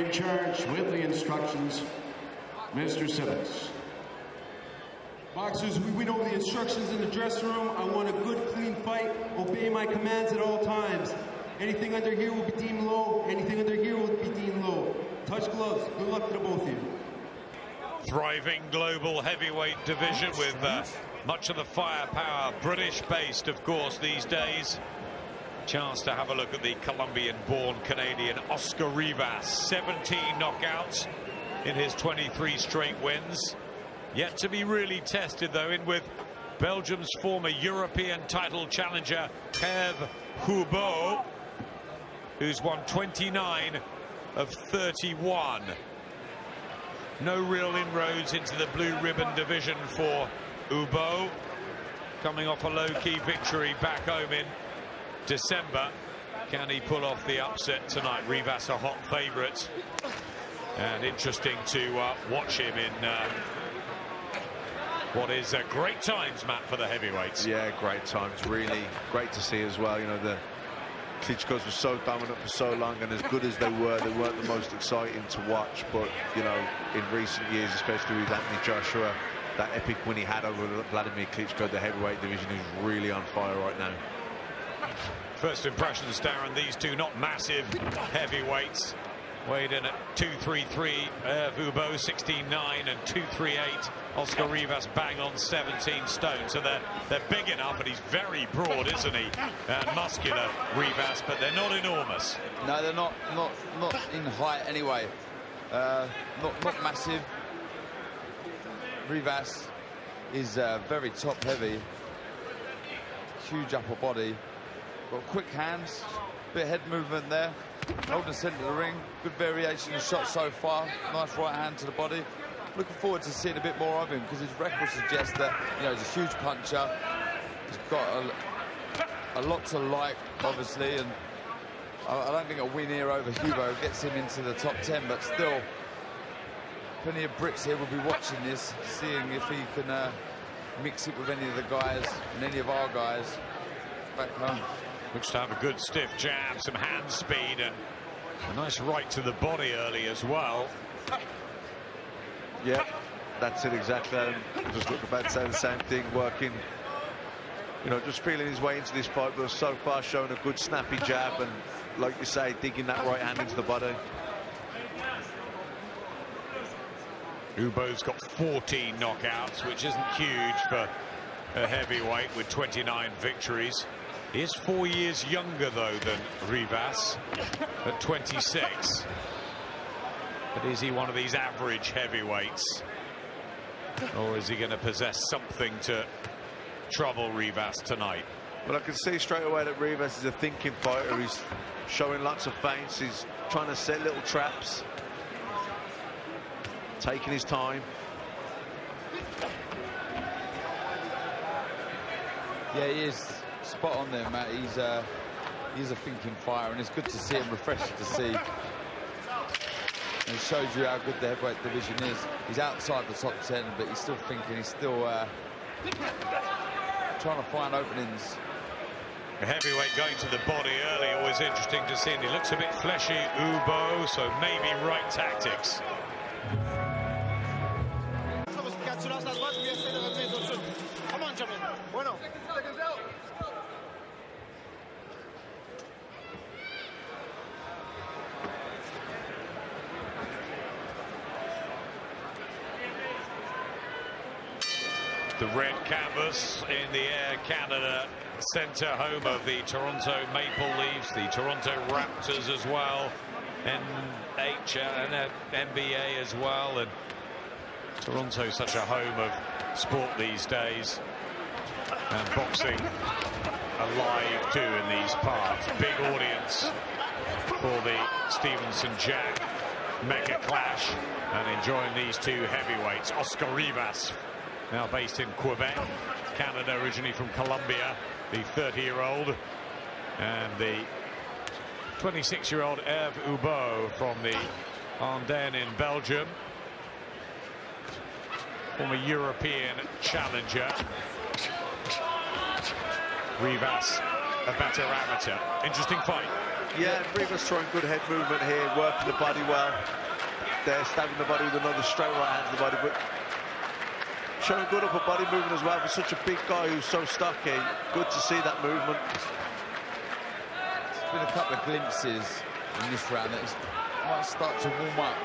in charge with the instructions, Mr. Simmons. Boxers, we know the instructions in the dressing room. I want a good, clean fight. Obey my commands at all times. Anything under here will be deemed low. Anything under here will be deemed low. Touch gloves. Good luck to the both of you. Thriving global heavyweight division with much of the firepower British-based, of course, these days. Chance to have a look at the Colombian-born Canadian Oscar Rivas. 17 knockouts in his 23 straight wins. Yet to be really tested, though, in with Belgium's former European title challenger, Herve Hubeaux, who's won 29 of 31. No real inroads into the blue ribbon division for Hubeaux, coming off a low-key victory back home in December. Can he pull off the upset tonight? Rivas a hot favourite, and interesting to watch him in what is great times, Matt, for the heavyweights. Yeah, great times. Really great to see as well. You know, the Klitschko's were so dominant for so long, and as good as they weren't the most exciting to watch. But, you know, in recent years, especially with Anthony Joshua, that epic win he had over Vladimir Klitschko, the heavyweight division is really on fire right now. First impressions, Darren, these two not massive heavyweights. Weighed in at 233, Hubeaux 16'9" and 238. Oscar Rivas bang on 17 stone. So they're big enough, and he's very broad, isn't he? Muscular, Rivas, but they're not enormous. No, they're not in height anyway. Not massive. Rivas is very top heavy, huge upper body, got quick hands, bit of head movement there. Holding the centre of the ring, good variation of shots so far. Nice right hand to the body. Looking forward to seeing a bit more of him, because his record suggests that, you know, he's a huge puncher. He's got a lot to like, obviously, and I don't think a win here over Hubeaux gets him into the top 10, but still, plenty of Brits here will be watching this, seeing if he can mix it with any of the guys and any of our guys back home. Looks to have a good stiff jab, some hand speed, and a nice right to the body early as well. Yeah, that's it exactly. Just look about to say the same thing, working, you know, just feeling his way into this fight, but so far showing a good snappy jab, and like you say, digging that right hand into the body. Hubeau's got 14 knockouts, which isn't huge for a heavyweight with 29 victories. He is 4 years younger, though, than Rivas at 26. But is he one of these average heavyweights? Or is he going to possess something to trouble Rivas tonight? Well, I can see straight away that Rivas is a thinking fighter. He's showing lots of feints. He's trying to set little traps. Taking his time. Yeah, he is spot on there, Matt. He's a thinking fighter, and it's good to see him, refreshing to see. And it shows you how good the heavyweight division is. He's outside the top 10, but he's still thinking. He's still trying to find openings. A heavyweight going to the body early, always interesting to see. And he looks a bit fleshy, Hubeaux, so maybe right tactics. The red canvas in the Air Canada Centre, home of the Toronto Maple Leafs, the Toronto Raptors as well, NHL and NBA as well, and Toronto such a home of sport these days, and boxing alive too in these parts. Big audience for the Stevenson-Jack mega clash, and enjoying these two heavyweights. Oscar Rivas, now based in Quebec, Canada, originally from Colombia, the 30-year-old, and the 26-year-old Herve Hubeaux from the Ardennes in Belgium, former European challenger. Rivas, a better amateur. Interesting fight. Yeah, Rivas throwing good head movement here, working the body well. They're stabbing the body with another straight right hand to the body, but showing good upper body movement as well for such a big guy who's so stocky. Good to see that movement. There's been a couple of glimpses in this round that might start to warm up.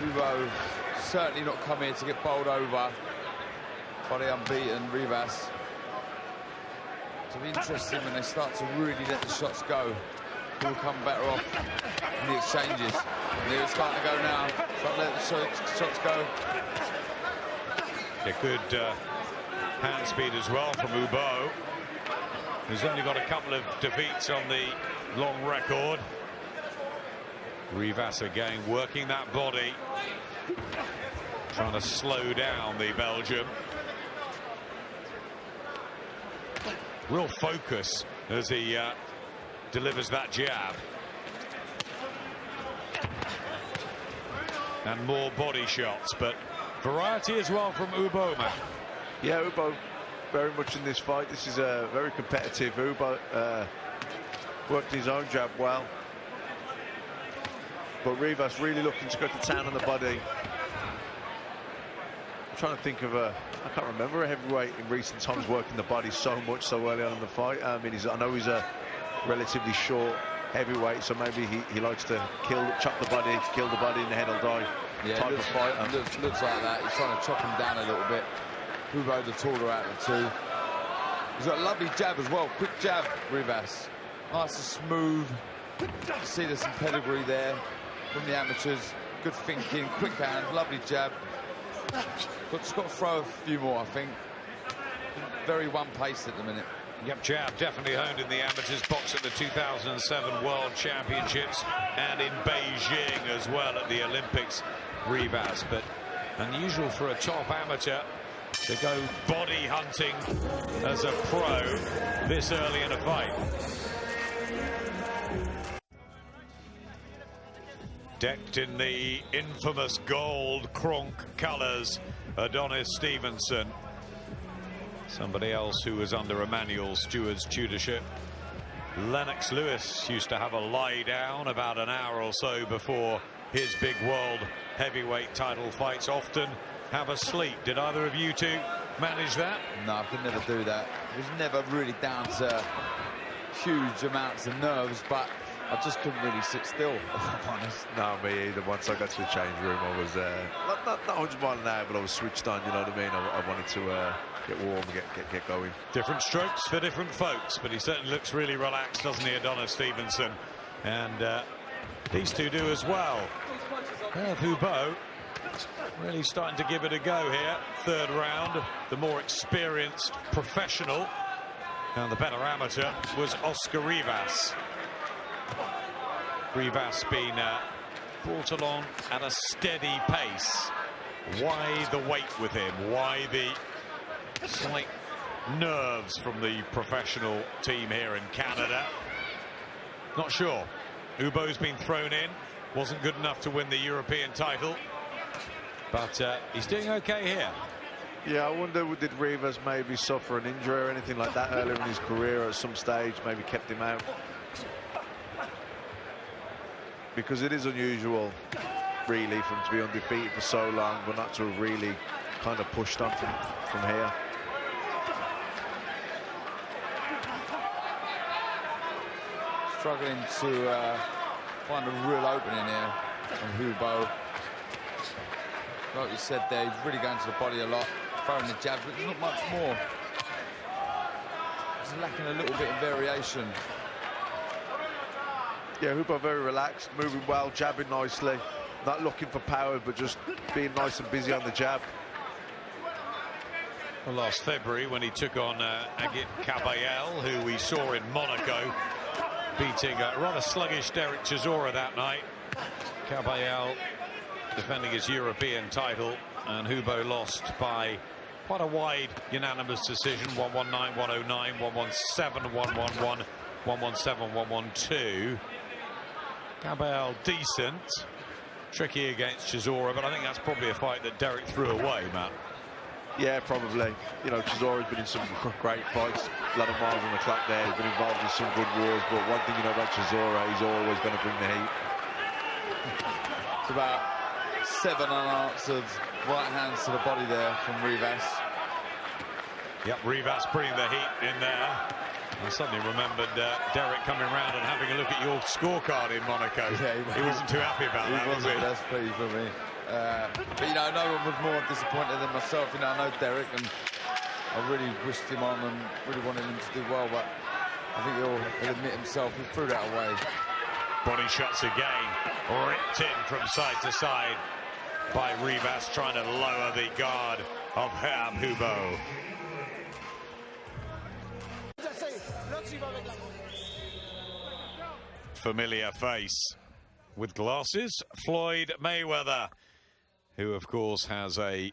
Hubeaux certainly not come here to get bowled over by the unbeaten Rivas. It'll be interesting when they start to really let the shots go. Who will come better off in the exchanges. And it's starting to go now. Start letting the shots go. A good hand speed as well from Hubeaux, who's only got a couple of defeats on the long record. Rivas again working that body, trying to slow down the Belgium. Real focus as he delivers that jab. And more body shots, but variety as well from Hubeaux, man. Yeah, Hubeaux very much in this fight. This is a very competitive. Hubeaux worked his own jab well. But Rivas really looking to go to town on the body. I'm trying to think of I can't remember a heavyweight in recent times working the body so much so early on in the fight. I mean, I know he's a relatively short heavyweight, so maybe he likes to chop the body, kill the body, and the head will die. Yeah, type of fighter. Looks like that. He's trying to chop him down a little bit. Hubeaux the taller out of the two. He's got a lovely jab as well. Quick jab, Rivas. Nice and smooth. You see there's some pedigree there from the amateurs. Good thinking, quick hand, lovely jab. Just got to throw a few more, I think. Very one-paced at the minute. Yep, jab definitely honed in the amateurs box at the 2007 World Championships and in Beijing as well at the Olympics. Rivas, but unusual for a top amateur to go body hunting as a pro this early in a fight. Decked in the infamous gold Kronk colours, Adonis Stevenson. Somebody else who was under Emmanuel Stewart's tutorship. Lennox Lewis used to have a lie down about an hour or so before his big world heavyweight title fights. Often have a sleep. Did either of you two manage that? No, I could never do that. It was never really down to huge amounts of nerves, but I just couldn't really sit still, if I'm honest. No, me either. Once I got to the change room, I was not 100 miles an hour, but I was switched on, you know what I mean? I wanted to get warm and get going. Different strokes for different folks, but he certainly looks really relaxed, doesn't he, Adonis Stevenson? And these two do as well. Hubeaux really starting to give it a go here. Third round, the more experienced professional and the better amateur was Oscar Rivas. Rivas being brought along at a steady pace. Why the weight with him? Why the slight nerves from the professional team here in Canada? Not sure. Hubeaux's been thrown in. Wasn't good enough to win the European title. But he's doing okay here. Yeah, I wonder, did Rivas maybe suffer an injury or anything like that earlier in his career at some stage? Maybe kept him out. Because it is unusual, really, for him to be undefeated for so long, but not to have really kind of pushed on from here. Struggling to find a real opening here from Hubeaux. Like you said there, he's really going to the body a lot, throwing the jabs, but there's not much more. He's lacking a little bit of variation. Yeah, Hubeaux very relaxed, moving well, jabbing nicely, not looking for power, but just being nice and busy on the jab. Well, last February, when he took on Agit Kabayel, who we saw in Monaco, beating a rather sluggish Derek Chisora that night. Kabayel defending his European title, and Hubeaux lost by quite a wide unanimous decision, 119, 109, 117, 111, 117, 112. Kabayel decent, tricky against Chisora, but I think that's probably a fight that Derek threw away, Matt. Yeah, probably. You know, Chisora's been in some great fights, a lot of miles on the clock there. He's been involved in some good wars, but one thing you know about Chisora, he's always going to bring the heat. It's about 7 unanswered right hands to the body there from Rivas. Yep, Rivas bringing the heat in there. I suddenly remembered Derek coming round and having a look at your scorecard in Monaco. Yeah, he wasn't too happy about that, was he? He wasn't best pleased for me. But, you know, no one was more disappointed than myself. You know, I know Derek, and I really wished him on and really wanted him to do well, but I think he'll admit himself, he threw that away. Body shots again, ripped in from side to side by Rivas, trying to lower the guard of Herve Hubeaux. Familiar face with glasses, Floyd Mayweather, who of course has a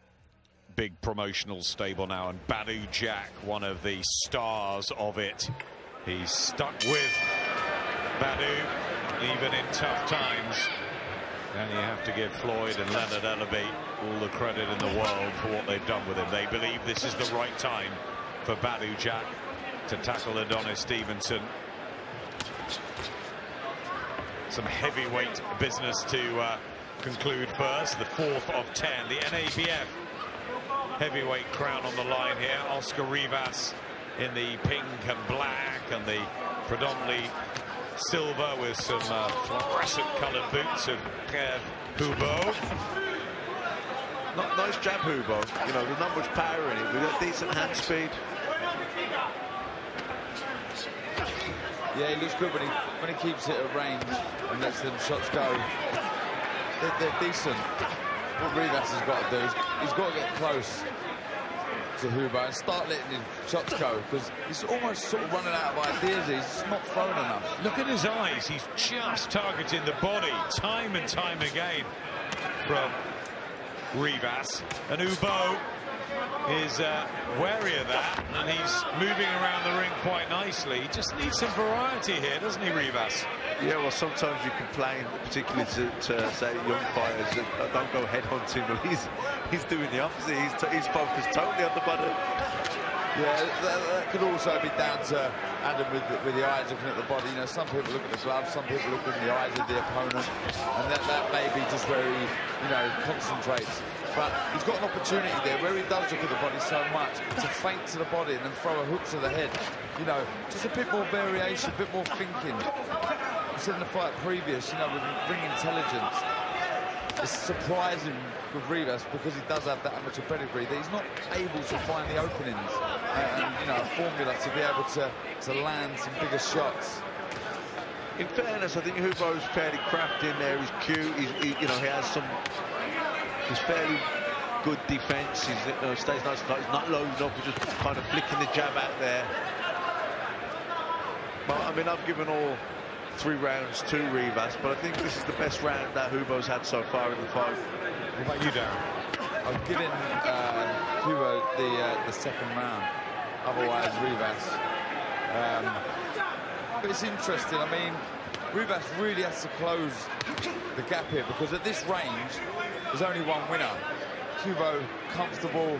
big promotional stable now, and Badou Jack, one of the stars of it. He's stuck with Badou even in tough times, and you have to give Floyd and Leonard Ellerby all the credit in the world for what they've done with him. They believe this is the right time for Badou Jack to tackle Adonis Stevenson. Some heavyweight business to conclude first. The 4th of 10, the NABF heavyweight crown on the line here. Oscar Rivas in the pink and black and the predominantly silver with some fluorescent coloured boots of Herve Hubeaux. Nice jab, Hubeaux. You know, there's not much power in it. We've got decent hand speed. Yeah, he looks good when he keeps it at range and lets them shots go. They're decent. What Rivas has got to do is he's got to get close to Hubeaux and start letting his shots go, because he's almost sort of running out of ideas. He's not throwing enough. Look at his eyes. He's just targeting the body time and time again from Rivas. And Hubeaux is wary of that, and he's moving around the ring quite nicely. He just needs some variety here, doesn't he, Rivas? Yeah, well, sometimes you complain, particularly to say young fighters, that don't go headhunting. Well, he's doing the opposite. He's focused totally on the body. Yeah, that could also be down to Adam with the eyes looking at the body. You know, some people look at the gloves, some people look in the eyes of the opponent, and that may be just where he, you know, concentrates. But he's got an opportunity there where he does look at the body so much to feint to the body and then throw a hook to the head. You know, just a bit more variation, a bit more thinking. I said in the fight previous, you know, with ring intelligence, it's surprising with Rivas, because he does have that amateur pedigree, that he's not able to find the openings and you know, a formula to be able to land some bigger shots. In fairness, I think Hubeaux's fairly crafty in there. He's cute. You know, he has some. He's fairly good defence. He's, you know, stays nice. He's not loading up. He's just kind of flicking the jab out there. But I mean, I've given all 3 rounds to Rivas, but I think this is the best round that Hubeaux's had so far in the fight. What about you, Darren? I've given Hubeaux the second round. Otherwise, Rivas. But it's interesting. I mean, Rivas really has to close the gap here, because at this range, there's only one winner. Hubeaux comfortable,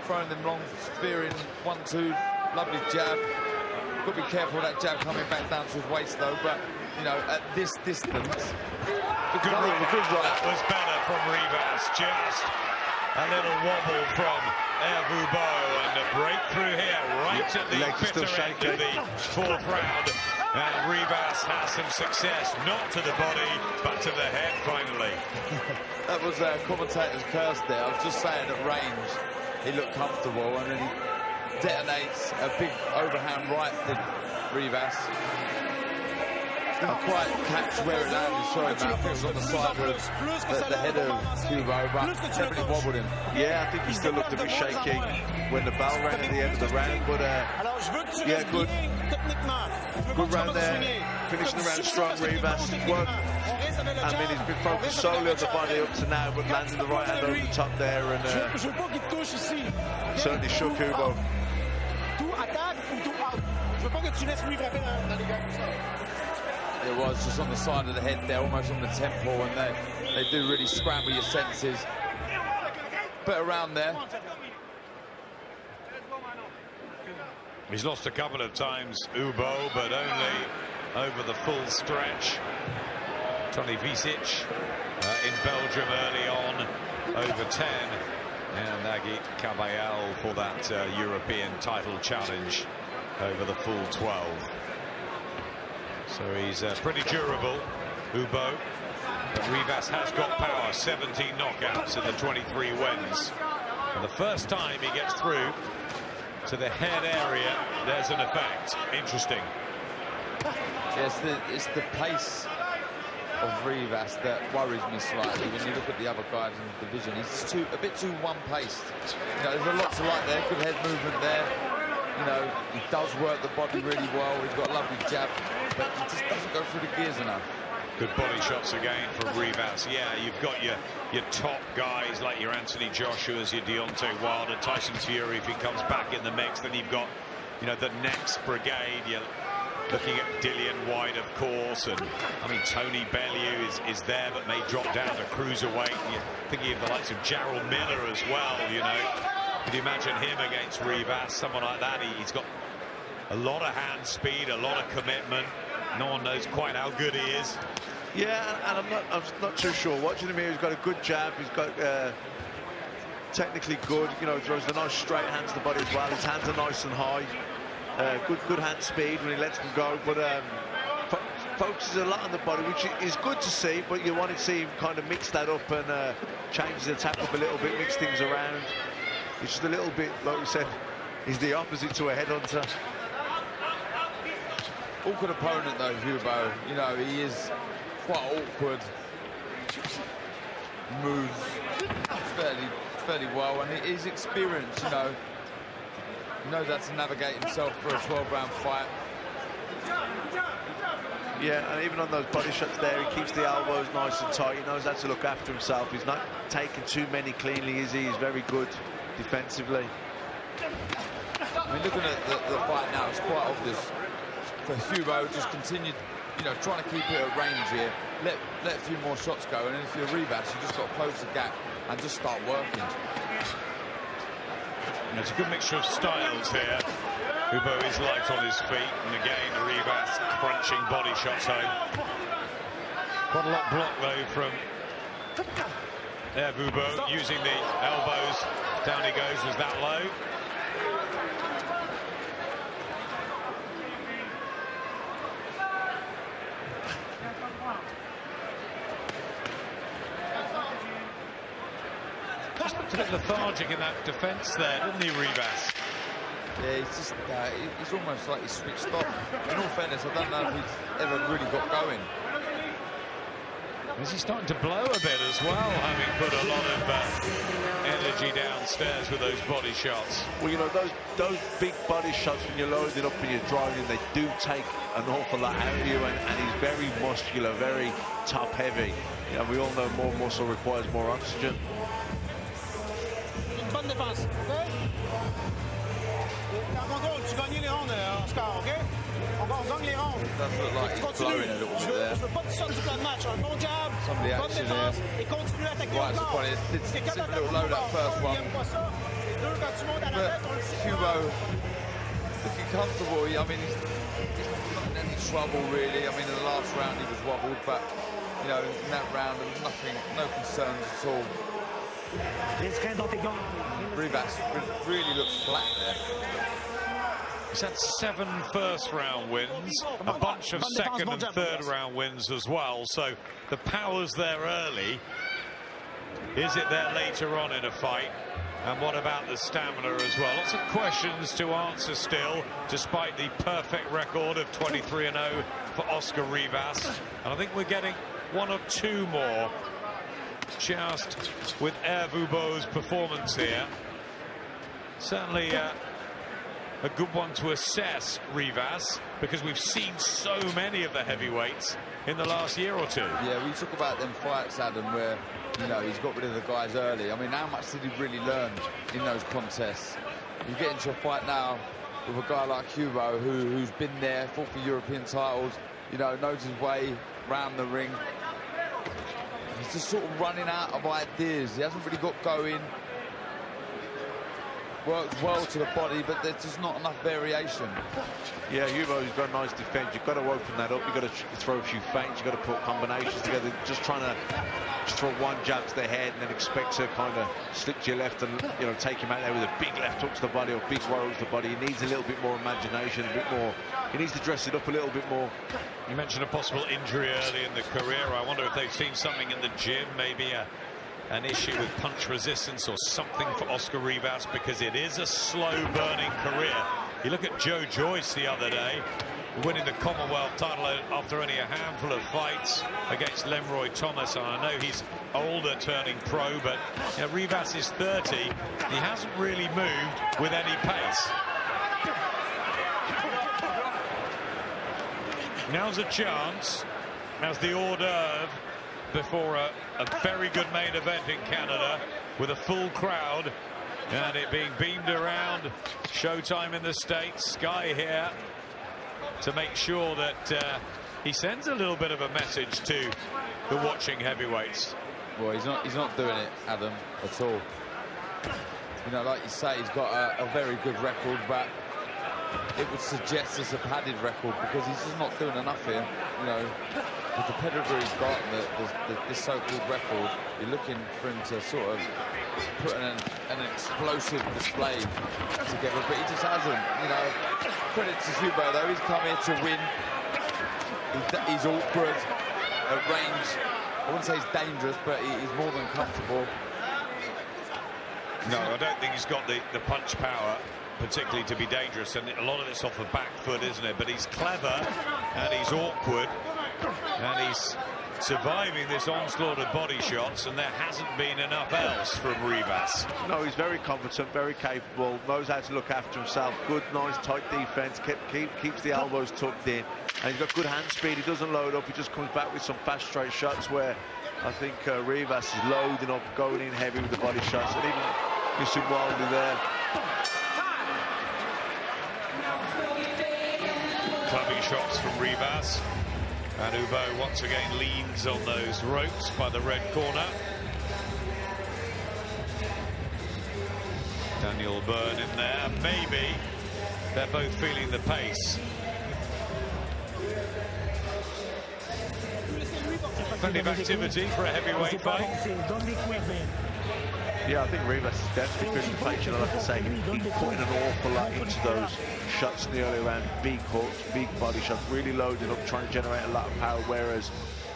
throwing them long, spearing 1-2, lovely jab. Got to be careful of that jab coming back down to his waist, though. But you know, at this distance, good right. That was better from Rivas. Just a little wobble from Herve Hubeaux, and a breakthrough here right at the bitter end of the 4th round. And Rivas has some success, not to the body, but to the head, finally. That was a commentator's curse there. I was just saying at range, he looked comfortable, and then he detonates a big overhand right to Rivas. Didn't quite catch where it landed, sorry, Matt. I think it was on the side of the head of Hubeaux, but definitely wobbled him. Yeah, I think he still looked a bit shaky when the bell rang at the end of the round, but yeah, good round there. Finishing the round strong, Rivas. Work. I mean, he's been focused solely on the body up to now, but landing the right hand over the top there, and certainly shook Hubeaux. It was just on the side of the head there, almost on the temple, and they do really scramble your senses. But around there, He's lost a couple of times, Hubeaux, but only over the full stretch. Tony Visic in Belgium early on, over 10. And Agit Caballal for that European title challenge over the full 12. So he's pretty durable, Hubeaux. But Rivas has got power, 17 knockouts in the 23 wins. And the first time he gets through to the head area, there's an effect. Interesting. Yes, it's the pace of Rivas that worries me slightly. When you look at the other guys in the division, he's a bit too one-paced. You know, there's a lot to like there. Good head movement there. You know, he does work the body really well. He's got a lovely jab, but he just doesn't go through the gears enough. Good body shots again from Rivas. Yeah, you've got your top guys like your Anthony Joshua's, your Deontay Wilder, Tyson Fury. If he comes back in the mix, then you've got, you know, the next brigade. You're looking at Dillian White, of course, and I mean Tony Bellew is there, but may drop down to cruiserweight. You're thinking of the likes of Jarrell Miller as well. You know, could you imagine him against Rivas? Someone like that. He's got a lot of hand speed, a lot of commitment. No one knows quite how good he is. Yeah, and I'm not too sure. Watching him here, he's got a good jab. He's got technically good. You know, throws the nice straight hands to the body as well. His hands are nice and high. Good hand speed when he lets them go. But focuses a lot on the body, which is good to see. But you want to see him kind of mix that up and change the attack up a little bit, mix things around. It's just a little bit, like we said, he's the opposite to a headhunter. Awkward opponent though, Hubeaux. You know, he is quite awkward. Moves fairly well, and he's experienced. You know, he knows how to navigate himself for a 12-round fight. Yeah, and even on those body shots there, he keeps the elbows nice and tight. He knows how to look after himself. He's not taking too many cleanly, is he? He's very good defensively. I mean, looking at the fight now, it's quite obvious for Hubeaux, just continued, you know, trying to keep it at range here. Let a few more shots go, and if you're Rivas, you just got to close the gap and just start working. And it's a good mixture of styles here. Hubeaux is light on his feet, and again, Rivas crunching body shots home. Quite a lot blocked though from Herve Hubeaux, using the elbows. Down he goes. Was that low? A bit lethargic in that defence there, didn't he, Rivas? Yeah, he's just, he's almost like he's switched off. In all fairness, I don't know if he's ever really got going. Is he starting to blow a bit as well, having put a lot of energy downstairs with those body shots? Well, you know, those big body shots when you're loading up and you're driving, they do take an awful lot out of you, and he's very muscular, very top heavy. You know, we all know more muscle requires more oxygen. Bonne défense, OK? En contrôle, tu gagnes les rondes, Oscar, OK? On gagne les rondes. Doesn't look like he's blowing a little bit there. Je veux pas que tu sortes du plan de match. Un bon jab, bonne défense et continue à attaquer encore. It's a little low that first one. But Hubeaux looking comfortable. I mean, he's not in any trouble really. I mean, in the last round he was wobbled, but you know, in that round there was nothing, no concerns at all. Rivas really looks flat there. He's had 7 first-round wins, a bunch of second and third-round wins as well, so the power's there early. Is it there later on in a fight? And what about the stamina as well? Lots of questions to answer still, despite the perfect record of 23-0 for Oscar Rivas. And I think we're getting 1 or 2 more just with Herve Hubeaux's performance here. Certainly a good one to assess Rivas, because we've seen so many of the heavyweights in the last year or 2. Yeah, we talk about them fights, Adam, where, you know, he's got rid of the guys early. I mean, how much did he really learn in those contests? You get into a fight now with a guy like Hubeaux, who's been there, fought for European titles, you know, knows his way round the ring. He's just sort of running out of ideas. He hasn't really got going. works well to the body, but there's just not enough variation. Yeah, Hubeaux's got a nice defence. You've got to open that up. You've got to throw a few feints. You've got to put combinations together. Just trying to throw one jab to the head and then expect to kind of slip to your left and, you know, take him out there with a big left hook to the body or big right hook to the body. He needs a little bit more imagination, a bit more. He needs to dress it up a little bit more. You mentioned a possible injury early in the career. I wonder if they've seen something in the gym, maybe an issue with punch resistance or something for Oscar Rivas, because it is a slow-burning career. You look at Joe Joyce the other day, winning the Commonwealth title after only a handful of fights against Lemroy Thomas. And I know he's older, turning pro, but you know, Rivas is 30. He hasn't really moved with any pace. Now's a chance, as the hors d'oeuvre before a very good main event in Canada with a full crowd and it being beamed around. Showtime in the States, Sky here to make sure that he sends a little bit of a message to the watching heavyweights. Well, he's not doing it, Adam, at all. You know, like you say, he's got a very good record, but it would suggest it's a padded record because he's just not doing enough here. You know, with the pedigree he's got and this so-called record, you're looking for him to sort of put an explosive display together, but he just hasn't. You know, credit to Hubeaux though, he's come here to win. He's awkward at range. I wouldn't say he's dangerous, but he's more than comfortable. No, I don't think he's got the punch power particularly to be dangerous, and a lot of it's off the back foot, isn't it? But he's clever and he's awkward and he's surviving this onslaught of body shots, and there hasn't been enough else from Rivas. No, he's very competent, very capable, knows how to look after himself. Good, nice, tight defence, keeps the elbows tucked in, and he's got good hand speed. He doesn't load up, he just comes back with some fast, straight shots where I think Rivas is loading up, going in heavy with the body shots, and even missing wildly there. Clubbing shots from Rivas, and Hubeaux once again leans on those ropes by the red corner. Daniel Byrne in there. Maybe they're both feeling the pace. Plenty of activity for a heavyweight fight. Yeah, I think Rivas is definitely feeling the pace. And I have to say, he's putting an awful lot into those shots in the early round. Big hooks, big body shots, really loading up, trying to generate a lot of power, whereas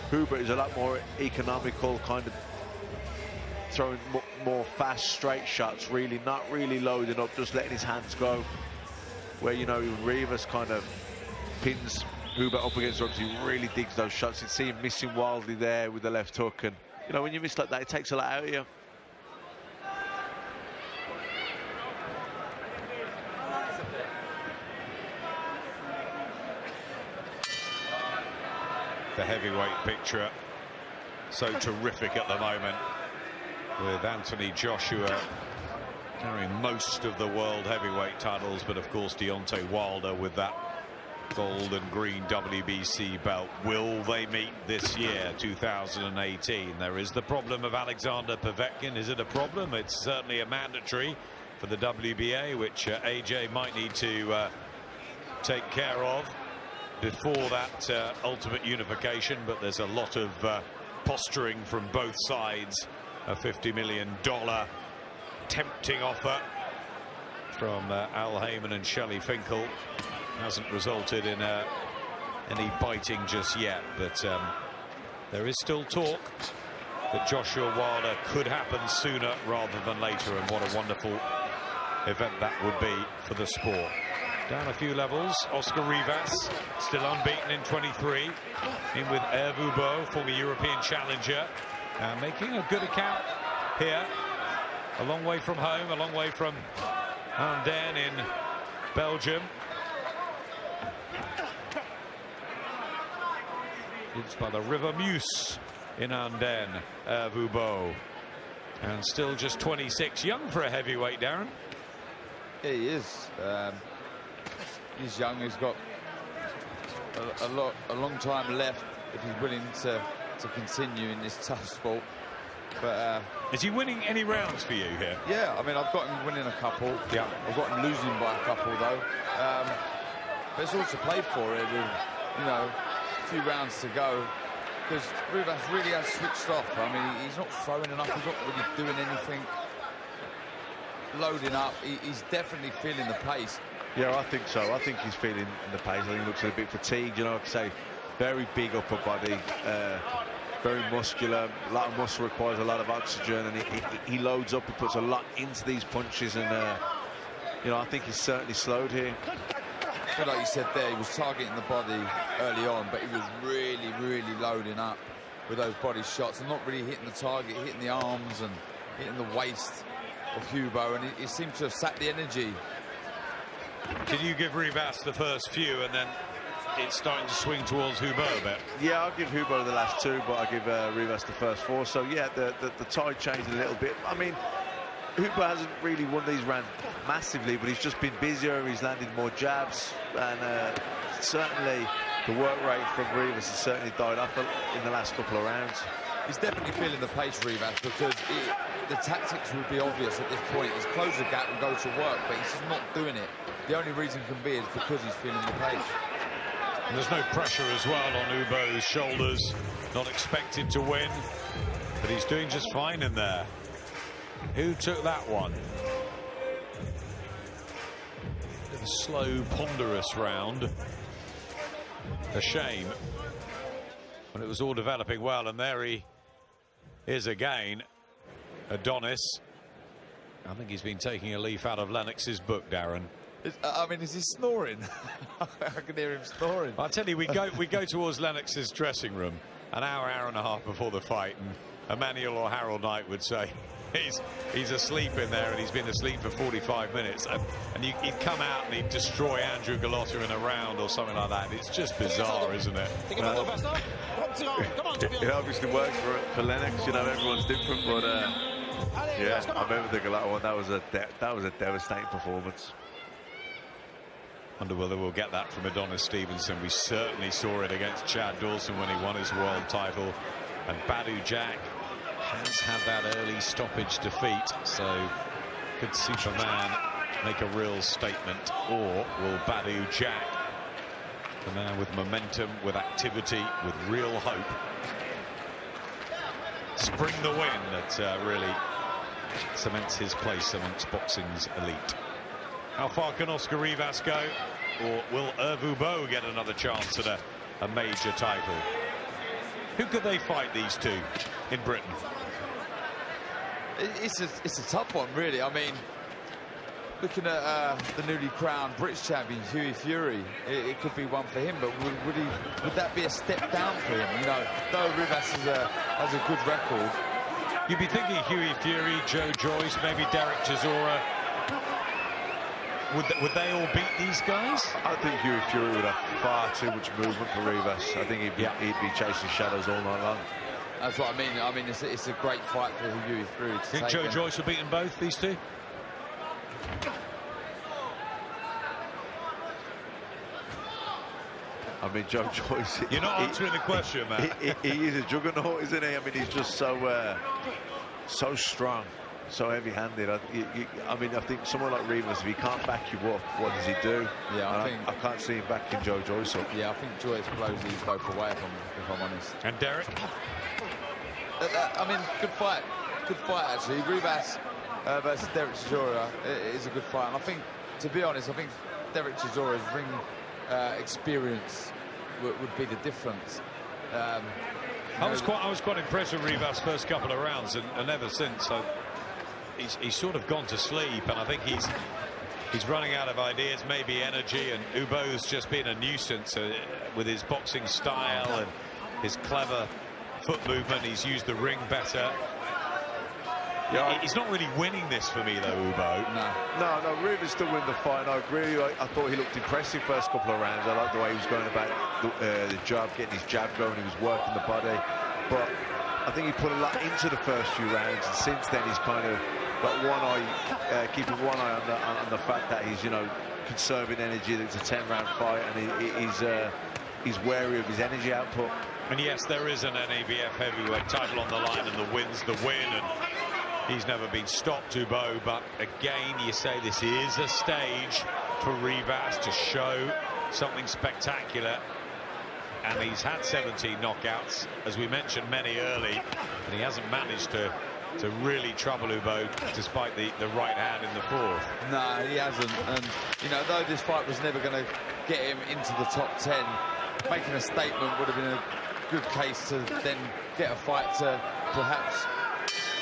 Hubeaux is a lot more economical, kind of throwing more fast, straight shots, really not really loading up, just letting his hands go. Where, you know, Rivas kind of pins Hubeaux up against the ropes. He really digs those shots. You see him missing wildly there with the left hook, and you know, when you miss like that, it takes a lot out of you. The heavyweight picture so terrific at the moment, with Anthony Joshua carrying most of the world heavyweight titles, but of course Deontay Wilder with that gold and green WBC belt. Will they meet this year, 2018? There is the problem of Alexander Povetkin. Is it a problem? It's certainly a mandatory for the WBA, which AJ might need to take care of before that ultimate unification, but there's a lot of posturing from both sides. A $50 million tempting offer from Al Heyman and Shelley Finkel hasn't resulted in any biting just yet, but there is still talk that Joshua Wilder could happen sooner rather than later, and what a wonderful event that would be for the sport. Down a few levels, Oscar Rivas, still unbeaten in 23, in with Herve Hubeaux, former European challenger, making a good account here. A long way from home, a long way from Ardennes in Belgium. It's by the River Meuse in Ardennes, Herve Hubeaux. And still just 26, young for a heavyweight, Darren. Yeah, he is. He's young. He's got a long time left if he's willing to continue in this tough sport. But is he winning any rounds for you here? yeah, I mean, I've got him winning a couple. Yeah. I've got him losing by a couple, though. But it's all to play for it with, you know, a few rounds to go. Because Rivas really has switched off. I mean, he's not throwing enough. He's not really doing anything. Loading up. He's definitely feeling the pace. Yeah, I think so. I think he's feeling the pace. I think he looks a bit fatigued, you know, like I say, very big upper body, very muscular. A lot of muscle requires a lot of oxygen, and he loads up, he puts a lot into these punches, and, you know, I think he's certainly slowed here. But like you said there, he was targeting the body early on, but he was really, really loading up with those body shots and not really hitting the target, hitting the arms and hitting the waist of Hubeaux, and he seemed to have sapped the energy. Can you give Rivas the first few, and then it's starting to swing towards Hubeaux a bit? Yeah, I'll give Hubeaux the last two, but I'll give Rivas the first four. So, yeah, the tide changed a little bit. I mean, Hubeaux hasn't really won these rounds massively, but he's just been busier. He's landed more jabs, and certainly the work rate from Rivas has certainly died off in the last couple of rounds. He's definitely feeling the pace, Rivas, because the tactics would be obvious at this point. He's close the gap and go to work, but he's just not doing it. The only reason can be is because he's feeling the pace. And there's no pressure as well on Hubeaux's shoulders. Not expected to win, but he's doing just fine in there. Who took that one? A slow, ponderous round. A shame. When it was all developing well, and there he is again. Adonis. I think he's been taking a leaf out of Lennox's book, Darren. I mean, is he snoring? I can hear him snoring. I tell you, we go towards Lennox's dressing room an hour and a half before the fight, and Emmanuel or Harold Knight would say he's asleep in there, and he's been asleep for 45 minutes, and he'd come out and he'd destroy Andrew Galotta in a round or something like that. It's just bizarre, isn't it? It obviously works for Lennox, you know, everyone's different, but yeah, I remember the Galotta one. That was a devastating performance. Wonder whether we'll get that from Adonis Stevenson. We certainly saw it against Chad Dawson when he won his world title, and Badu Jack has had that early stoppage defeat, so could Superman make a real statement, or will Badu Jack, the man with momentum, with activity, with real hope, spring the win that really cements his place amongst boxing's elite? How far can Oscar Rivas go, or will Hubeaux get another chance at a major title? Who could they fight, these two, in Britain? It's a tough one, really. I mean, looking at the newly crowned British champion, Hughie Fury, it could be one for him, but would that be a step down for him? You know, though Rivas has a good record. You'd be thinking Hughie Fury, Joe Joyce, maybe Derek Chisora. Would they all beat these guys? I think Hughie Fury would have far too much movement for Rivas. I think he'd be chasing shadows all night long. That's what I mean. I mean, it's a great fight for Hughie Fury to think Joe Joyce will beat them both, these two? I mean, Joe Joyce... You're not answering the question, man. He is a juggernaut, isn't he? I mean, he's just so strong, so heavy-handed. I mean, I think someone like Rivas, if he can't back you up, what does he do? Yeah, I can't see him backing Joe Joyce up. Yeah, I think Joyce blows these both away, if I'm honest. And Derek? I mean, good fight, actually. Rivas versus Derek Chisora is a good fight, and I think, to be honest, I think Derek Chisora's ring experience would be the difference. I was quite impressed with Rivas' first couple of rounds, and ever since he's sort of gone to sleep, and I think he's running out of ideas, maybe energy, and Hubeaux's just been a nuisance with his boxing style and his clever foot movement. He's used the ring better. Yeah, he's not really winning this for me, though, Hubeaux. No, Rivas still win the fight. I agree. I thought he looked impressive first couple of rounds. I liked the way he was going about the jab, getting his jab going. He was working the body. But I think he put a lot into the first few rounds, and since then he's kind of got one eye, keeping one eye on the fact that he's, you know, conserving energy. It's a 10-round fight, and he's wary of his energy output. And yes, there is an NABF heavyweight title on the line, and the win's the win, and he's never been stopped, Hubeaux. But again, you say this is a stage for Rivas to show something spectacular. And he's had 17 knockouts, as we mentioned, many early, and he hasn't managed to really trouble Hubeaux, despite the right hand in the fourth. No, he hasn't. And, you know, though this fight was never going to get him into the top 10, making a statement would have been a good case to then get a fight to perhaps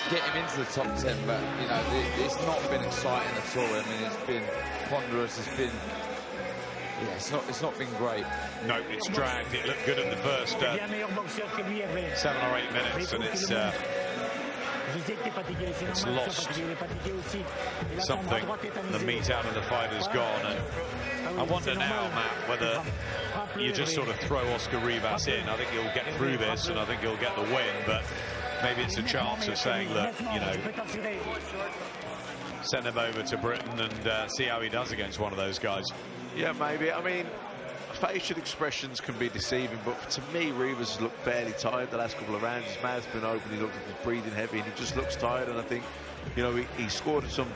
get him into the top 10. But, you know, it's not been exciting at all. I mean, it's been ponderous. It's been... Yeah, it's not been great. No, it's dragged. It looked good in the first 7 or 8 minutes, and it's lost something. The meat out of the fight is gone, and I wonder now, Matt, whether you just sort of throw Oscar Rivas in. I think he'll get through this, and I think he'll get the win, but maybe it's a chance of saying, look, you know, send him over to Britain and see how he does against one of those guys. Yeah, maybe. I mean, facial expressions can be deceiving, but to me, Rivas has looked fairly tired the last couple of rounds. His mouth's been open, he's breathing heavy, and he just looks tired. And I think, you know, he scored some...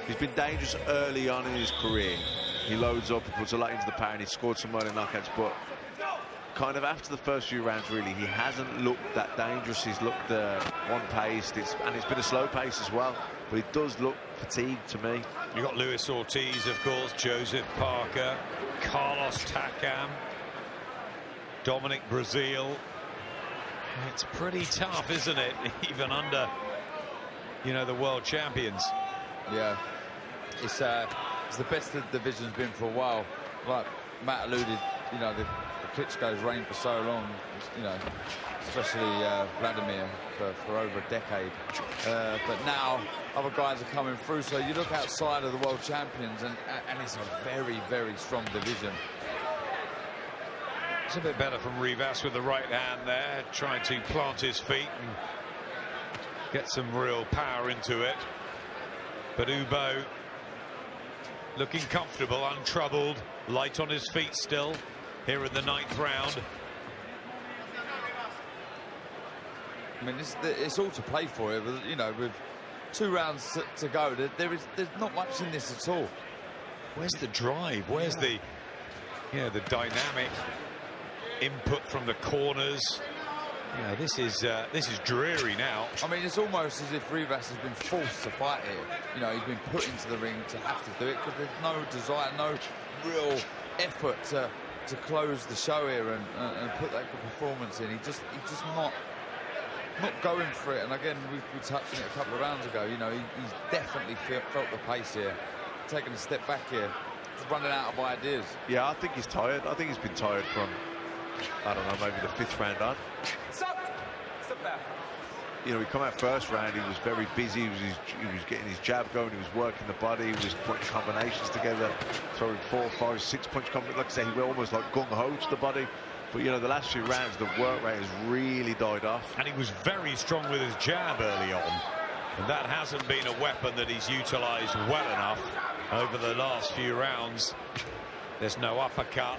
He's been dangerous early on in his career. He loads up, he puts a lot into the power, and he scored some early knockouts, but kind of after the first few rounds, really, he hasn't looked that dangerous. He's looked one-paced, and it's been a slow pace as well, but he does look fatigued to me. You've got Luis Ortiz, of course, Joseph Parker, Carlos Takam, Dominic Brazil. It's pretty tough, isn't it? Even under, you know, the world champions. Yeah, it's the best the division's been for a while. Like Matt alluded, you know, the Klitschko's reigned for so long, you know, especially Vladimir for over a decade. But now other guys are coming through, so you look outside of the world champions, and it's a very, very strong division. It's a bit better from Rivas with the right hand there, trying to plant his feet and get some real power into it. But Hubeaux looking comfortable, untroubled, light on his feet still here in the 9th round. I mean, it's all to play for it, you know, with 2 rounds to go. There's not much in this at all. Where's the drive? Where's the dynamic input from the corners? Yeah, this is dreary now. I mean, it's almost as if Rivas has been forced to fight here. You know, he's been put into the ring to have to do it, because there's no desire, no real effort to close the show here and put that good performance in. He's just not going for it. And again, we touched on it a couple of rounds ago. You know, he's definitely felt the pace here, taking a step back here, just running out of ideas. Yeah, I think he's tired. I think he's been tired from, I don't know, maybe the 5th round on. You know, he come out first round, he was very busy, he was getting his jab going, he was working the body, he was putting combinations together, throwing 4, 5, 6 punch combinations. Like I say, he went almost like gung-ho to the body. But, you know, the last few rounds, the work rate has really died off. And he was very strong with his jab early on. And that hasn't been a weapon that he's utilised well enough over the last few rounds. There's no uppercut.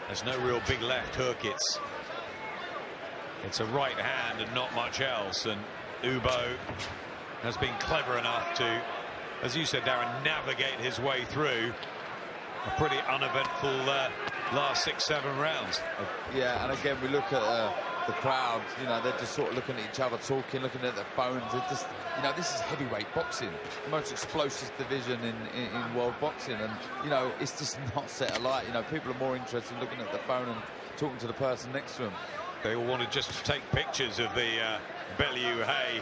There's no real big left hook. It's a right hand and not much else. And Hubeaux has been clever enough to, as you said, Darren, navigate his way through a pretty uneventful last 6, 7 rounds. Yeah, and again, we look at the crowd, you know, they're just sort of looking at each other, talking, looking at their phones. They're just, you know, this is heavyweight boxing, the most explosive division in world boxing, and, you know, it's just not set alight. You know, people are more interested in looking at the phone and talking to the person next to them. They all wanted just to take pictures of the Bellew Hay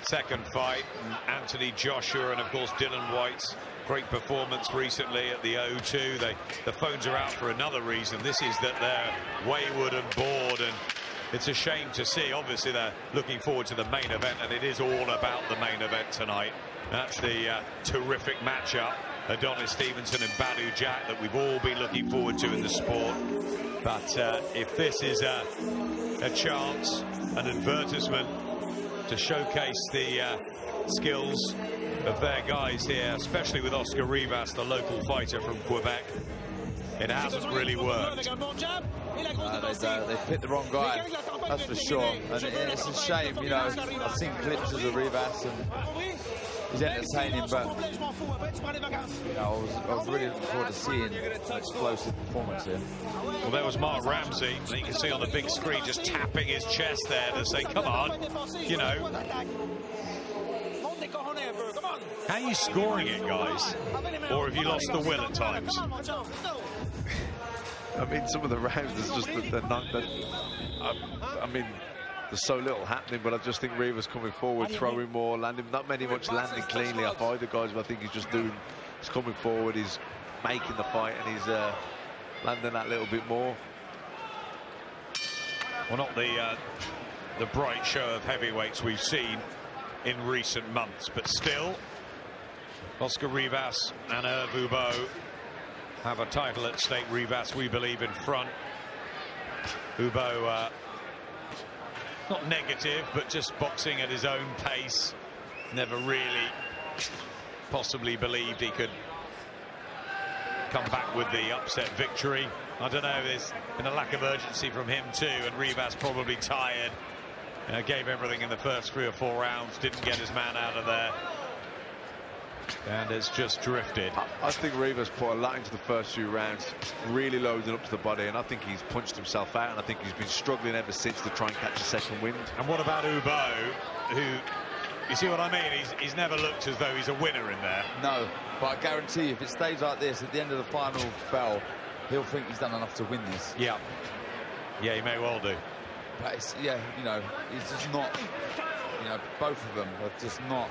second fight, Anthony Joshua, and of course Dylan White's great performance recently at the O2. The phones are out for another reason. This is that they're wayward and bored, and it's a shame to see. Obviously they're looking forward to the main event, and it is all about the main event tonight. That's the terrific matchup, Adonis Stevenson and Badou Jack, that we've all been looking forward to in the sport. But if this is a chance, an advertisement to showcase the skills of their guys here, especially with Oscar Rivas, the local fighter from Quebec, it hasn't really worked. They picked the wrong guy, that's for sure. And it's a shame, you know. I've seen clips of the Rivas and he's entertaining, but you know, I was really looking forward to seeing an explosive performance here. Well, there was Mark Ramsey, that you can see on the big screen, just tapping his chest there to say, come on, you know. How are you scoring it, guys? Or have you lost the will at times? I mean, some of the rounds, there's just I mean, there's so little happening, but I just think Rivas coming forward, throwing more, landing, not much landing cleanly off either guys, but I think he's just he's coming forward, he's making the fight, and he's landing that little bit more. Well, not the bright show of heavyweights we've seen in recent months, but still, Oscar Rivas and Herve Hubeaux have a title at stake. Rivas, we believe, in front. Hubeaux, not negative, but just boxing at his own pace. Never really possibly believed he could come back with the upset victory. I don't know, there's been a lack of urgency from him too, and Rivas probably tired. Gave everything in the first 3 or 4 rounds, didn't get his man out of there, and has just drifted. I think Rivas put a lot into the first few rounds, really loading up to the body, and I think he's punched himself out, and I think he's been struggling ever since to try and catch a second wind. And what about Hubeaux, who, you see what I mean? He's never looked as though he's a winner in there. No, but I guarantee you, if it stays like this at the end of the final bell, he'll think he's done enough to win this. Yeah, he may well do. But it's, yeah, you know, it's just not, you know, both of them have just not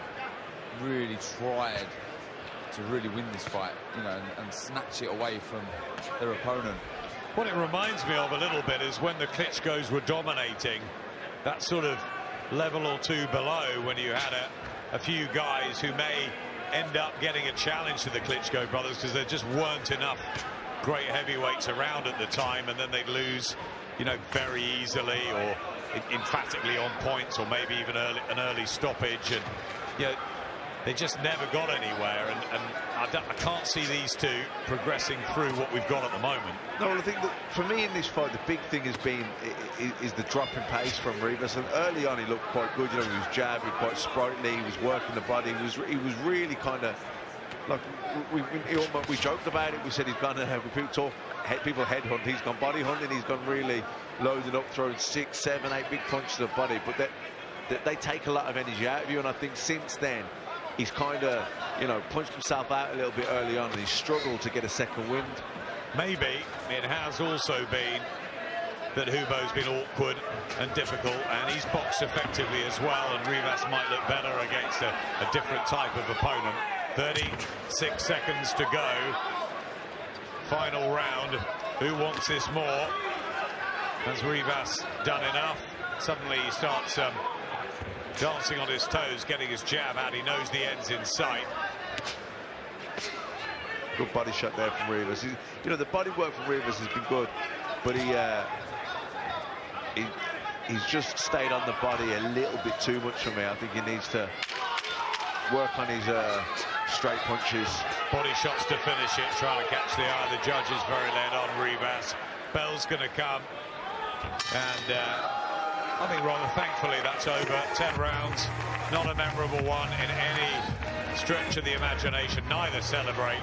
really tried to really win this fight, you know, and snatch it away from their opponent. What it reminds me of a little bit is when the Klitschko's were dominating, that sort of level or two below, when you had a few guys who may end up getting a challenge to the Klitschko brothers because there just weren't enough great heavyweights around at the time, and then they'd lose, you know, very easily or emphatically on points, or maybe even an early stoppage, and you know, they just never got anywhere, and I can't see these two progressing through what we've got at the moment. No, I think that for me in this fight, the big thing has been is the drop in pace from Rivas. And early on, he looked quite good. You know, he was jabbing, quite sprightly. He was working the body. He was really kind of like we joked about it. We said he's gone to people headhunt. He's gone body hunting. He's gone really loading up, throwing 6, 7, 8 big punches to the body. But they take a lot of energy out of you. And I think since then, he's kind of, you know, punched himself out a little bit early on, and he's struggled to get a second wind. Maybe it has also been that Hubeau's been awkward and difficult, and he's boxed effectively as well, and Rivas might look better against a different type of opponent. 36 seconds to go. Final round. Who wants this more? Has Rivas done enough? Suddenly he starts dancing on his toes, getting his jab out. He knows the end's in sight. Good body shot there from Rivas. You know, the body work from Rivas has been good, but he's just stayed on the body a little bit too much for me. I think he needs to work on his straight punches. Body shots to finish it, trying to catch the eye of the judges. Very late on Rivas. Bell's going to come, and I think rather thankfully that's over. 10 rounds, not a memorable one in any stretch of the imagination. Neither celebrate.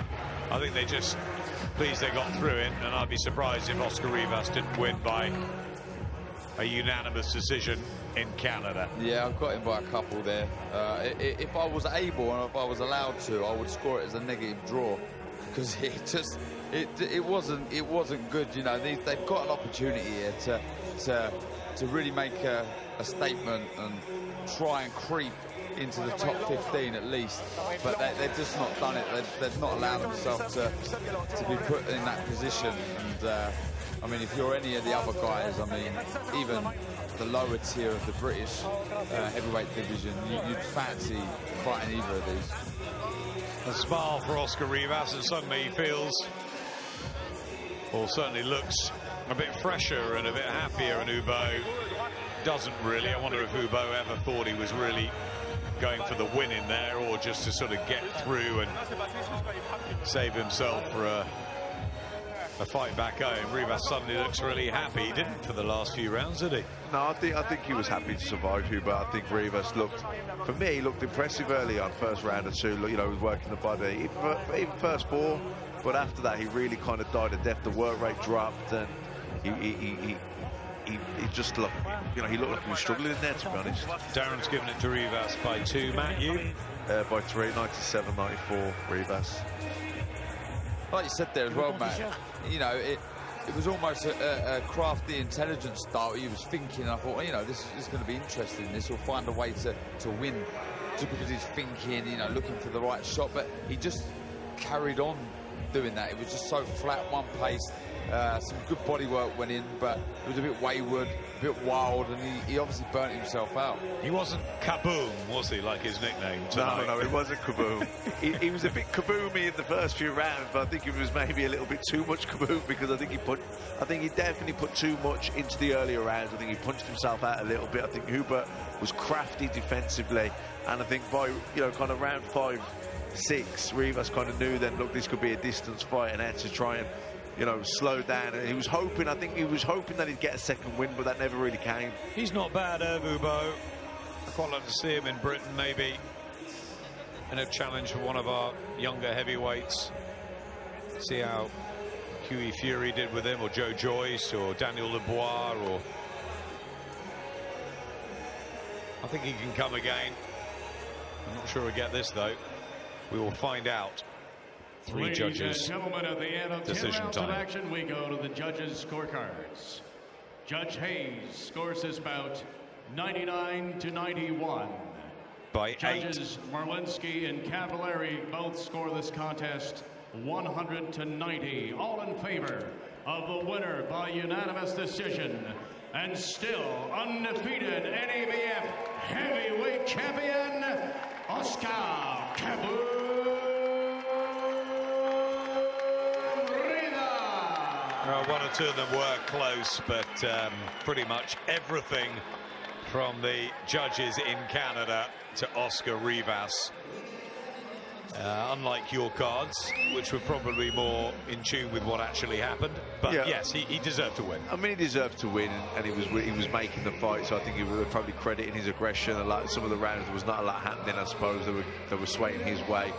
I think they just pleased they got through it, and I'd be surprised if Oscar Rivas didn't win by a unanimous decision in Canada. Yeah, I've got him by a couple there. If I was able and if I was allowed to, I would score it as a negative draw, because it wasn't good. You know, they've got an opportunity here to really make a statement and try and creep into the top 15 at least, but they've just not done it. They've not allowed themselves to be put in that position. And I mean, if you're any of the other guys, I mean, even the lower tier of the British heavyweight division, you'd fancy fighting either of these. A smile for Oscar Rivas, and suddenly he feels, or certainly looks, a bit fresher and a bit happier, and Hubeaux doesn't really. I wonder if Hubeaux ever thought he was really going for the win in there, or just to sort of get through and save himself for a a fight back home, Rivas suddenly looks really happy. He didn't for the last few rounds, did he? No, I think he was happy to survive, Hubeaux. I think Rivas looked, for me, he looked impressive early on, first round or two. You know, he was working the body, even first four. But after that, he really kind of died a death. The work rate dropped, and he just looked, you know, he looked like he was struggling in there, to be honest. Darren's given it to Rivas by 2. Matt, you? By 3, 97-94, Rivas. Like you said there as well, Matt, you know, it was almost a crafty, intelligent style. He was thinking, I thought, well, you know, this is going to be interesting. This will find a way to win, just because he's thinking, you know, looking for the right shot. But he just carried on doing that. It was just so flat, one pace. Some good body work went in, but it was a bit wayward, a bit wild, and he obviously burnt himself out. He wasn't Kaboom, was he, like his nickname tonight? No, it wasn't Kaboom. he was a bit kaboomy in the first few rounds, but I think it was maybe a little bit too much kaboom, because I think he definitely put too much into the earlier rounds. I think he punched himself out a little bit. I think Hubeaux was crafty defensively, and I think by, you know, kind of round 5, 6, Rivas kind of knew then, look, this could be a distance fight, and had to try and, you know, slow down. And he was hoping, I think he was hoping that he'd get a second win, but that never really came. He's not bad, Hubeaux. I'd quite like to see him in Britain, maybe in a challenge for one of our younger heavyweights. See how Hughie Fury did with him, or Joe Joyce, or Daniel Lebois, or... I think he can come again. I'm not sure he'll get this, though. We will find out. 3 Ladies judges. and gentlemen, at the end of 10 Decision rounds time. of action, we go to the judges' scorecards. Judge Hayes scores this bout 99-91. By 8. Judges Marlinski and Cavallari both score this contest 100-90. All in favor of the winner by unanimous decision, and still undefeated NABF heavyweight champion, Oscar Kaboom. One or two of them were close, but pretty much everything from the judges in Canada to Oscar Rivas. Unlike your cards, which were probably more in tune with what actually happened. But yeah, yes, he deserved to win. I mean, he deserved to win, and he was making the fight, so I think he was probably crediting his aggression. And like some of the rounds, there was not a lot happening, I suppose. They were swaying his way.